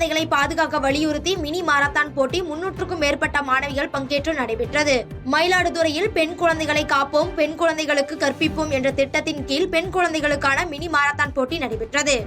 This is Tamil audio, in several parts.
குழந்தைகளை பாதுகாக்க வலியுறுத்தி மினி மாரத்தான் போட்டி 300க்கும் மேற்பட்ட மாணவிகள் பங்கேற்று நடைபெற்றது. மயிலாடுதுறையில் பெண் குழந்தைகளை காப்போம், பெண் குழந்தைகளுக்கு கற்பிப்போம் என்ற திட்டத்தின் கீழ் பெண் குழந்தைகளுக்கான மினி மாரத்தான் போட்டி நடைபெற்றது.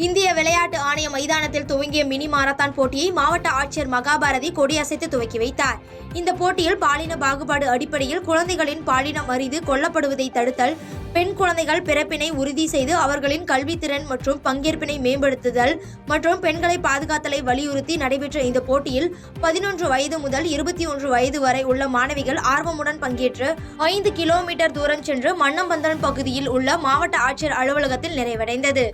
இந்திய விளையாட்டு ஆணைய மைதானத்தில் துவங்கிய மினி மாரத்தான் போட்டியை மாவட்ட ஆட்சியர் மகாபாரதி கொடியசைத்து துவக்கி வைத்தார். இந்த போட்டியில் பாலின பாகுபாடு அடிப்படையில் குழந்தைகளின் பாலினம் அறிந்து கொல்லப்படுவதை தடுத்தல், பெண் குழந்தைகள் பிறப்பினை உறுதி செய்து அவர்களின் கல்வித்திறன் மற்றும் பங்கேற்பினை மேம்படுத்துதல் மற்றும் பெண்களை பாதுகாத்தலை வலியுறுத்தி நடைபெற்ற இந்த போட்டியில் 11 வயது முதல் 21 வயது வரை உள்ள மாணவிகள் ஆர்வமுடன் பங்கேற்று 5 கிலோமீட்டர் தூரம் சென்று மன்னம்பந்தல் பகுதியில் உள்ள மாவட்ட ஆட்சியர் அலுவலகத்தில் நிறைவடைந்தது.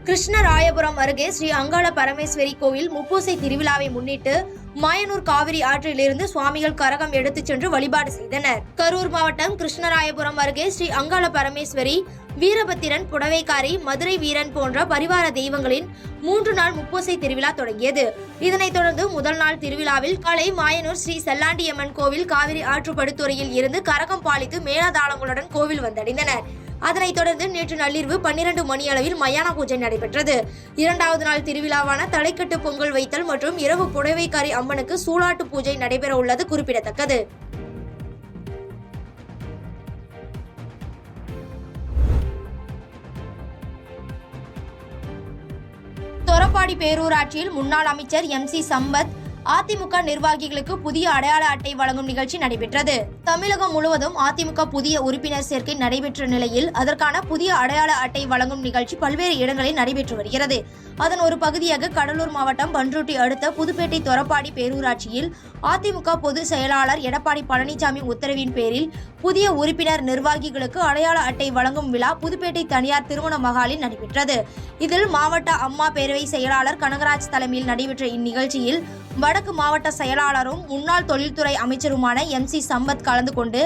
கிருஷ்ணராயபுரம் அருகே ஸ்ரீ அங்காள பரமேஸ்வரி கோவில் முப்பூசை திருவிழாவை முன்னிட்டு மாயனூர் காவிரி ஆற்றிலிருந்து சுவாமிகள் கரகம் எடுத்துச் சென்று வழிபாடு செய்தனர். கரூர் மாவட்டம் கிருஷ்ணராயபுரம் அருகே ஸ்ரீ அங்காள பரமேஸ்வரி, வீரபத்திரன், புடவைக்காரி, மதுரை வீரன் போன்ற பரிவார தெய்வங்களின் 3 நாள் முப்பூசை திருவிழா தொடங்கியது. இதனைத் தொடர்ந்து முதல் நாள் திருவிழாவில் காலை மாயனூர் ஸ்ரீ செல்லாண்டியம்மன் கோவில் காவிரி ஆற்றுப்படுத்துறையில் இருந்து கரகம் பாலித்து மேளதாளங்களுடன் கோவில் வந்தடைந்தனர். அதனைத் தொடர்ந்து நேற்று நள்ளிரவு 12 மணியளவில் மயான பூஜை நடைபெற்றது. 2வது நாள் திருவிழாவான தலைக்கட்டு பொங்கல் வைத்தல் மற்றும் இரவு புடவைக்காரி அம்மனுக்கு சூலாட்டு பூஜை நடைபெற உள்ளது குறிப்பிடத்தக்கது. தொரப்பாடி பேரூராட்சியில் முன்னாள் அமைச்சர் MC சம்பத் அதிமுக நிர்வாகிகளுக்கு புதிய அடையாள அட்டை வழங்கும் நிகழ்ச்சி நடைபெற்றது. தமிழகம் முழுவதும் அதிமுக புதிய உறுப்பினர் சேர்க்கை நடைபெற்ற நிலையில் அதற்கான புதிய அடையாள அட்டை வழங்கும் நிகழ்ச்சி பல்வேறு இடங்களில் நடைபெற்று வருகிறது. அதன் ஒரு பகுதியாக கடலூர் மாவட்டம் பண்ருட்டி அடுத்த புதுப்பேட்டை தொரப்பாடி பேரூராட்சியில் அதிமுக பொதுச் செயலாளர் எடப்பாடி பழனிசாமி உத்தரவின் பேரில் புதிய உறுப்பினர் நிர்வாகிகளுக்கு அடையாள அட்டை வழங்கும் விழா புதுப்பேட்டை தனியார் திருமண மகாலில் நடைபெற்றது. இதில் மாவட்ட அம்மா பேரவை செயலாளர் கனகராஜ் தலைமையில் நடைபெற்ற இந்நிகழ்ச்சியில் வடக்கு மாவட்ட செயலாளரும் முன்னாள் தொழில்துறை அமைச்சருமான MC சம்பத் கலந்து கொண்டு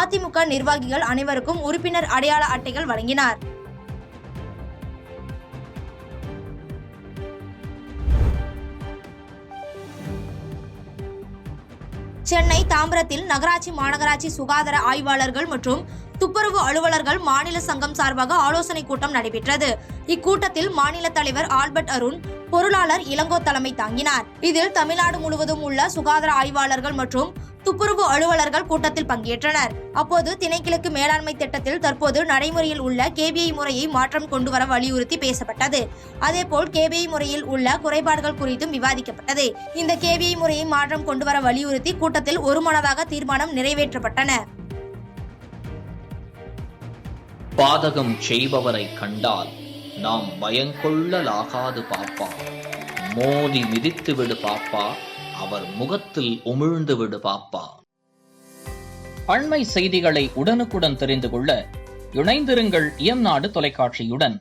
அதிமுக நிர்வாகிகள் அனைவருக்கும் உறுப்பினர் அடையாள அட்டைகள் வழங்கினார். சென்னை தாம்பரத்தில் நகராட்சி, மாநகராட்சி சுகாதார ஆய்வாளர்கள் மற்றும் துப்புரவு அலுவலர்கள் மாநில சங்கம் சார்பாக ஆலோசனை கூட்டம் நடைபெற்றது. இக்கூட்டத்தில் மாநில தலைவர் ஆல்பர்ட் அருண், பொருளாளர் இளங்கோ தலைமை தாங்கினார். இதில் தமிழ்நாடு முழுவதும் உள்ள சுகாதார ஆய்வாளர்கள் மற்றும் துப்புரவு அலுவலர்கள் கூட்டத்தில் பங்கேற்றனர். அப்போது திணைக்கிழக்கு மேலாண்மை திட்டத்தில் தற்போது நடைமுறையில் உள்ள KPI முறையை மாற்றம் கொண்டுவர வலியுறுத்தி பேசப்பட்டது. அதேபோல் KPI முறையில் உள்ள குறைபாடுகள் குறித்தும் விவாதிக்கப்பட்டது. இந்த KPI முறையை மாற்றம் கொண்டுவர வலியுறுத்தி கூட்டத்தில் ஒருமனதாக தீர்மானம் நிறைவேற்றப்பட்டன. பாதகம் செய்பவரை கண்டால் நாம் பயங்கொள்ளலாகாது பாப்பா, மோதி மிதித்து விடு பாப்பா, அவர் முகத்தில் உமிழ்ந்து விடு பாப்பா. அண்மை செய்திகளை உடனுக்குடன் தெரிந்து கொள்ள இணைந்திருங்கள் இயம்நாடு தொலைக்காட்சியுடன்.